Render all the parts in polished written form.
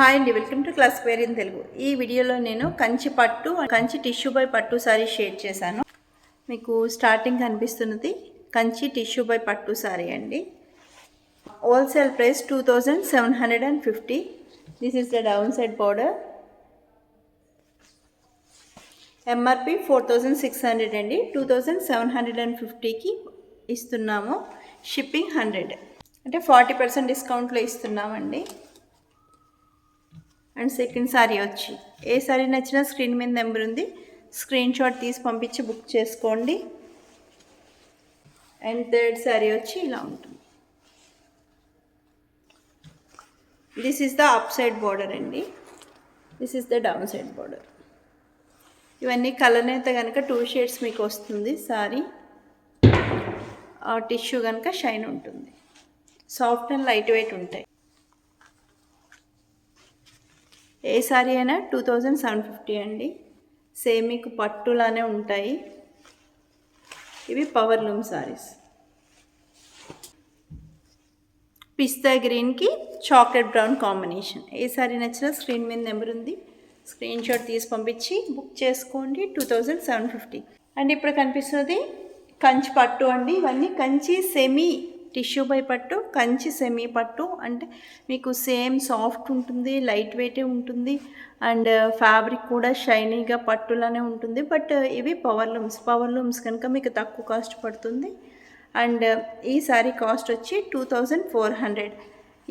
Hi అండి, welcome to class wear in Telugu. ఈ వీడియోలో నేను కంచి టిష్యూ బై పట్టు సారీ షేర్ చేశాను. మీకు స్టార్టింగ్ కనిపిస్తున్నది కంచి టిష్యూ బై పట్టు సారీ అండి. Wholesale price 2750. This is the down side border. MRP 4600 అండి. 2750కి ఇస్తున్నాము. షిప్పింగ్ 100 అంటే 40% డిస్కౌంట్లో ఇస్తున్నామండి. అండ్ సెకండ్ సారీ వచ్చి ఏ సారీ నచ్చినా స్క్రీన్ మీద నెంబర్ ఉంది, స్క్రీన్ షాట్ తీసి పంపించి బుక్ చేసుకోండి. అండ్ థర్డ్ సారీ వచ్చి ఇలా ఉంటుంది. This is the up side border అండి, this is the down side border. ఇవన్నీ కలర్ అయితే కనుక 2 షేడ్స్ మీకు వస్తుంది. సారీ టిష్యూ కనుక షైన్ ఉంటుంది, సాఫ్ట్ అండ్ లైట్ వెయిట్ ఉంటాయి. ఏ సారీ అయినా 2750 అండి. సేమ్ మీకు పట్టులానే ఉంటాయి. ఇవి పవర్ లూమ్ సారీస్. పిస్తా గ్రీన్కి చాక్లెట్ బ్రౌన్ కాంబినేషన్. ఏ సారీ నచ్చినా స్క్రీన్ మీద నెంబర్ ఉంది, స్క్రీన్ షాట్ తీసి పంపించి బుక్ చేసుకోండి. 2750. అండ్ ఇప్పుడు కనిపిస్తుంది కంచి పట్టు అండి. ఇవన్నీ కంచి సెమీ టిష్యూ బై పట్టు, కంచి సెమీ పట్టు. అంటే మీకు సేమ్ సాఫ్ట్ ఉంటుంది, లైట్ వెయిటే ఉంటుంది. అండ్ ఫ్యాబ్రిక్ కూడా షైనీగా పట్టులానే ఉంటుంది. బట్ ఇవి పవర్ లూమ్స్ కనుక మీకు తక్కువ కాస్ట్ పడుతుంది. అండ్ ఈ సారీ కాస్ట్ వచ్చి 2400.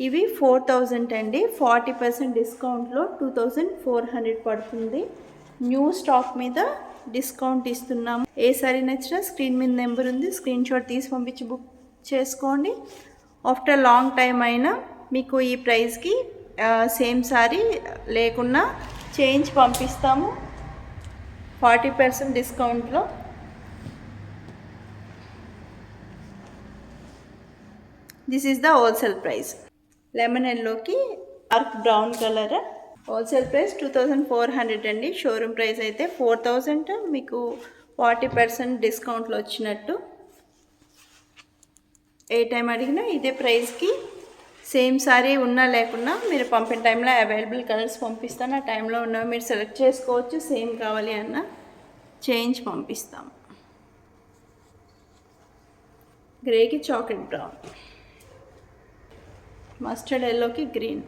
ఇవి 4000 అండి. 40% డిస్కౌంట్లో 2400 పడుతుంది. న్యూ స్టాక్ మీద డిస్కౌంట్ ఇస్తున్నాము. ఏ సారీ నచ్చినా స్క్రీన్ మీద నెంబర్ ఉంది, స్క్రీన్ షాట్ తీసి పంపించి బుక్ చేసుకోండి. ఆఫ్టర్ లాంగ్ టైం అయినా మీకు ఈ ప్రైస్కి సేమ్ సారీ లేకున్నా చేంజ్ పంపిస్తాము 40% డిస్కౌంట్లో. This is the wholesale price. Lemon ఎల్లోకి dark brown colour. Wholesale price 2400 అండి. షోరూమ్ ప్రైస్ అయితే 4000. మీకు 40% డిస్కౌంట్లో వచ్చినట్టు. ఏ టైం అడిగినా ఇదే ప్రైస్కి సేమ్ సారీ ఉన్నా లేకున్నా మీరు పంపిన టైంలో అవైలబుల్ కలర్స్ పంపిస్తాను. ఆ టైంలో ఉన్నవి మీరు సెలెక్ట్ చేసుకోవచ్చు. సేమ్ కావాలి అన్న చేంజ్ పంపిస్తాం. గ్రేకి చాక్లెట్ బ్రౌన్, మస్టర్డ్ ఎల్లోకి గ్రీన్,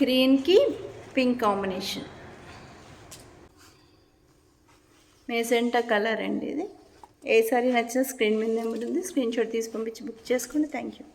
గ్రీన్కి పింక్ కాంబినేషన్, మెజెంటా కలర్ అండి ఇది. ఏ సారీ నచ్చినా స్క్రీన్ మీద నెంబర్ ఉంది, స్క్రీన్ షాట్ తీసి పంపించి బుక్ చేసుకోండి. Thank you.